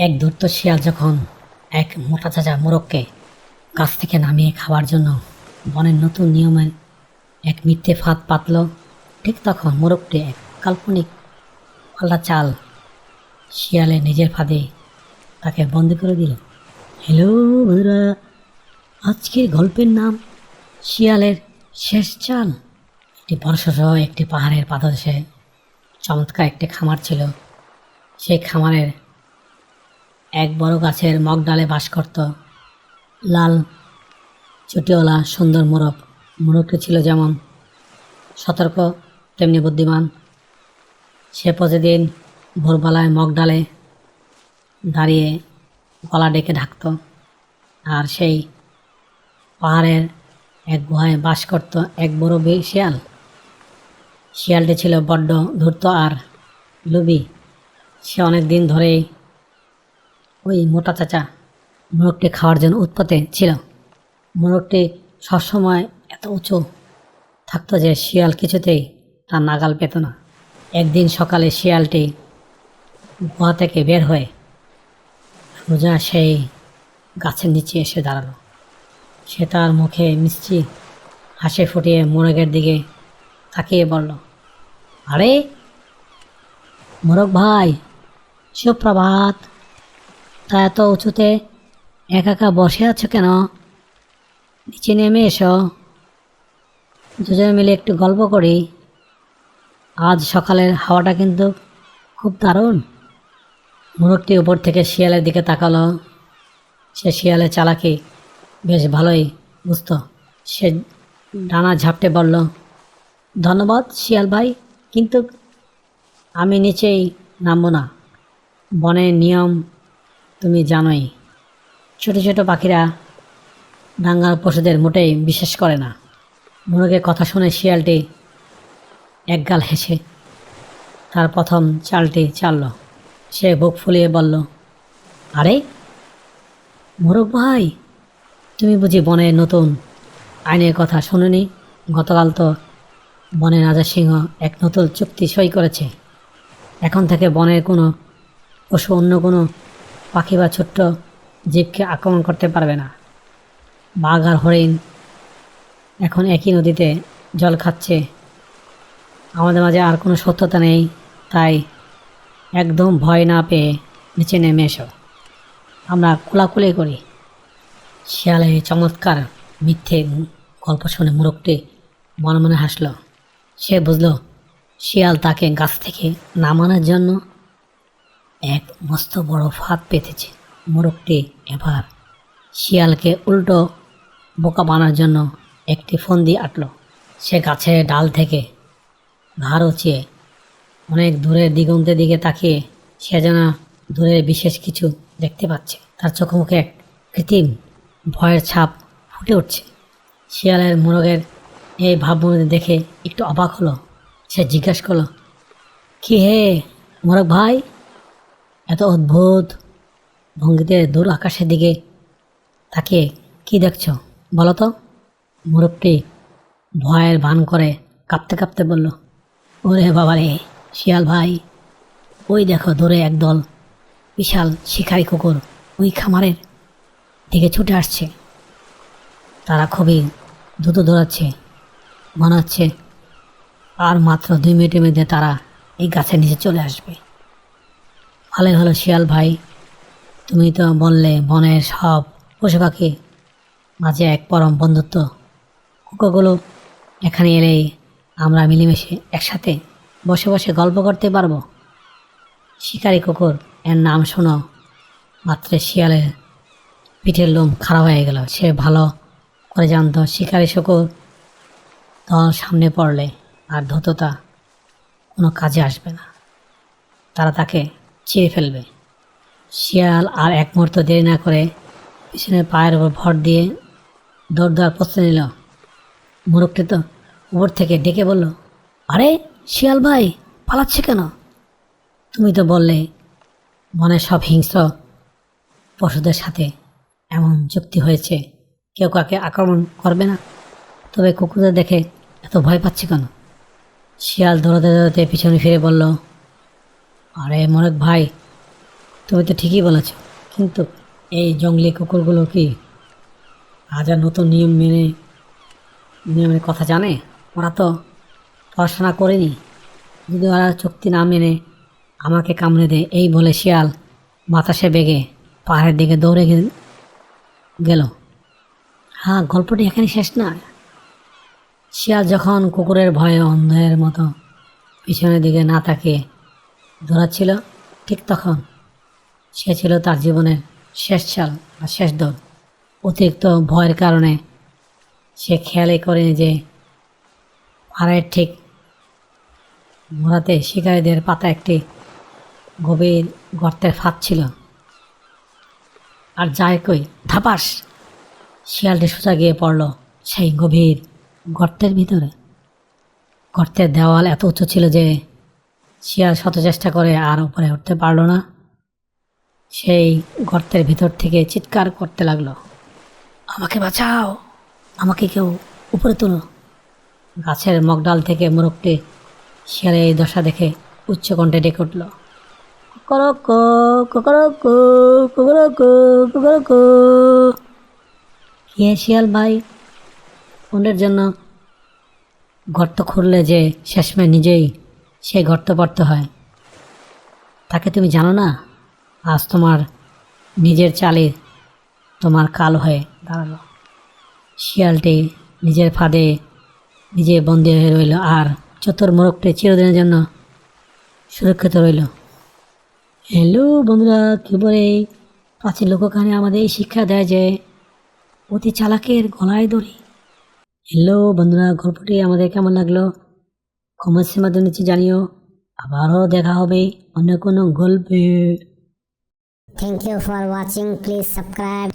এক ধূর্ত শিয়াল যখন এক মোটা চাচা মোরগকে গাছ থেকে নামিয়ে খাওয়ার জন্য বনের নতুন নিয়মে এক মিথ্যে ফাঁদ পাতল, ঠিক তখন মোরগটি এক কাল্পনিক পাল্টা চাল শিয়ালে নিজের ফাঁদে তাকে বন্দি করে দিল। হ্যালো বন্ধুরা, আজকের গল্পের নাম শিয়ালের শেষ চাল। একটি বর্ষসহ একটি পাহাড়ের পাদদেশে চমৎকার একটি খামার ছিল। সেই খামারের এক বড় গাছের মগডালে বাস করত লাল চুটিওয়ালা সুন্দর মোরগ। মোরগটি ছিল যেমন সতর্ক তেমনি বুদ্ধিমান। সে প্রতিদিন ভোরবেলায় মগডালে দাঁড়িয়ে গলা ডেকে ডাকত। আর সেই পাহাড়ের এক গুহায় বাস করত এক বড় শিয়াল। শিয়ালটি ছিল বড্ড ধূর্ত আর লোভী। সে অনেক দিন ধরেই ওই মোটা চাচা মোরগটি খাওয়ার জন্য উৎপাতে ছিল। মোরগটি সবসময় এত উঁচু থাকতো যে শিয়াল কিছুতেই তার নাগাল পেত না। একদিন সকালে শিয়ালটি গুহা থেকে বের হয়ে সোজা সেই গাছের নিচে এসে দাঁড়ালো। সে তার মুখে মিষ্টি হাসি ফুটিয়ে মোরগের দিকে তাকিয়ে বলল, আরে মোরগ ভাই, সুপ্রভাত। তা এত উঁচুতে একা একা বসে আছো কেন? নিচে নেমে এসো, দুজনে মিলে একটু গল্প করি। আজ সকালের হাওয়াটা কিন্তু খুব দারুণ। মোরগটি উপর থেকে শিয়ালের দিকে তাকালো। সে শিয়ালের চালাকি বেশ ভালোই বুঝতো। সে ডানা ঝাপটে বলল, ধন্যবাদ শিয়াল ভাই, কিন্তু আমি নিচেই নামবো না। বনের নিয়ম তুমি জানোই, ছোট ছোট পাখিরা ডাঙ্গার পশুদের মোটেই বিশ্বাস করে না। মোরগের কথা শুনে শিয়ালটি একগাল হেসে তার প্রথম চালটি চালল। সে বুক ফুলিয়ে বলল, আরে মোরগ ভাই, তুমি বুঝি বনের নতুন আইনের কথা শোনোনি? গতকাল তো বনের রাজা সিংহ এক নতুন চুক্তি সই করেছে। এখন থেকে বনের কোনো পশু অন্য কোনো পাখি বা ছোট্ট জীবকে আক্রমণ করতে পারবে না। বাঘ আর হরিণ এখন একই নদীতে জল খাচ্ছে। আমাদের মাঝে আর কোনো সত্যতা নেই, তাই একদম ভয় না পেয়ে নিচে নেমে এসো, আমরা কোলাকুলি করি। শিয়ালের এই চমৎকার মিথ্যে গল্প শুনে মোরগটি মনে মনে হাসল। সে বুঝল শিয়াল তাকে গাছ থেকে নামানোর জন্য এক মস্ত বড় ফাঁদ পেতেছে। মোরগটি এবার শিয়ালকে উল্টো বোকা বানার জন্য একটি ফন্দি আঁটল। সে গাছের ডাল থেকে ঘাড় উঁচিয়ে অনেক দূরের দিগন্তের দিকে তাকিয়ে সে যেন দূরের বিশেষ কিছু দেখতে পাচ্ছে। তার চোখে মুখে এক কৃত্রিম ভয়ের ছাপ ফুটে উঠছে। শিয়ালের মোরগের এই ভাবভঙ্গি দেখে একটু অবাক হলো। সে জিজ্ঞাসা করলো, কি হে মোরগ ভাই, এত অদ্ভুত ভঙ্গিতে দূর আকাশের দিকে তাকিয়ে কি দেখছো বলো তো? মোরগটি ভয়ের ভান করে কাঁপতে কাঁপতে বলল, ওরে বাবারে শিয়াল ভাই, ওই দেখো দূরে একদল বিশাল শিকারী কুকুর ওই খামারের দিকে ছুটে আসছে। তারা খুবই দ্রুত দৌড়াচ্ছে। মনে হচ্ছে আর মাত্র 2 মিনিটের মধ্যে তারা এই গাছের নিচে চলে আসবে। ভালোই হলো শিয়াল ভাই, তুমি তো বললে বনের সব পশু পাখি মাঝে এক পরম বন্ধুত্ব। কুকুরগুলো এখানে এলেই আমরা মিলেমিশে একসাথে বসে বসে গল্প করতে পারবো। শিকারী কুকুর এর নাম শোনো মাত্র শিয়ালের পিঠের লোম খাড়া হয়ে গেল। সে ভালো করে জানতো শিকারী কুকুর দল সামনে পড়লে আর ধূর্ততা কোনো কাজে আসবে না, তারা তাকে চিরে ফেলবে। শিয়াল আর এক মুহূর্ত দেরি না করে পিছনের পায়ের উপর ভর দিয়ে দৌড় দেওয়ার প্রস্তুতি নিল। মোরগটি তো উপর থেকে ডেকে বলল, আরে শিয়াল ভাই, পালাচ্ছে কেন? তুমি তো বললে বনের সব হিংস্র পশুদের সাথে এমন চুক্তি হয়েছে, কেউ কাকে আক্রমণ করবে না, তবে কুকুরদের দেখে এত ভয় পাচ্ছে কেন? শিয়াল দৌড়াতে দৌড়াতে পিছনে ফিরে বলল, আরে মোরগ ভাই, তুমি তো ঠিকই বলেছ, কিন্তু এই জঙ্গলি কুকুরগুলো কি আজ আর নতুন নিয়মের কথা জানে? ওরা তো পড়াশোনা করেনি। যদি ওরা চুক্তি না মেনে আমাকে কামড়ে দেয়, এই বলে শিয়াল বাতাসে বেগে পাহাড়ের দিকে দৌড়ে গেল। হ্যাঁ, গল্পটি এখানে শেষ না। শিয়াল যখন কুকুরের ভয়ে অন্ধের মতো পিছনের দিকে না তাকিয়ে দৌড়াচ্ছিল, ঠিক তখন সে ছিল তার জীবনের শেষ চাল বা শেষ দৌড়। অতিরিক্ত ভয়ের কারণে সে খেয়ালই করেনি যে পাহাড়ের ঠিক মোড়াতে শিকারীদের পাতা একটি গভীর গর্তের ফাঁদ ছিল। আর যায় কই, ধাপাস! শিয়ালটি সোজা গিয়ে পড়ল সেই গভীর গর্তের ভিতরে। গর্তের দেওয়াল এত উঁচু ছিল যে শিয়াল শত চেষ্টা করে আর উপরে উঠতে পারল না। সেই গর্তের ভিতর থেকে চিৎকার করতে লাগলো, আমাকে বাঁচাও, আমাকে কেউ উপরে তুলো। গাছের মগডাল থেকে মোরগটি শিয়ালের এই দশা দেখে উচ্চ কণ্ঠে ডেকে উঠল, কোকরোকো কোকরোকো কোকরোকো কোকরোকো। কে শিয়াল ভাই? অন্যের জন্য গর্ত খুঁড়লে যে শেষমে নিজেই সেই গর্ত পড়তে হয়, তাকে তুমি জানো না? আজ তোমার নিজের চালে তোমার কাল হয়ে দাঁড়ালো। শিয়ালটি নিজের ফাঁদে নিজে বন্দী হয়ে রইল, আর চতুর মোরগটি চিরদিনের জন্য সুরক্ষিত রইল। হ্যালো বন্ধুরা, কি বলে প্রাচীন লোককাহিনী আমাদের এই শিক্ষা দেয় যে অতি চালাকের গলায় দড়ি। হ্যালো বন্ধুরা, গল্পটি আমাদের কেমন লাগলো কমেন্টসের মাধ্যমে নিচে জানিও। আবারও দেখা হবে অন্য কোনো গল্পে। Thank you for watching. Please subscribe.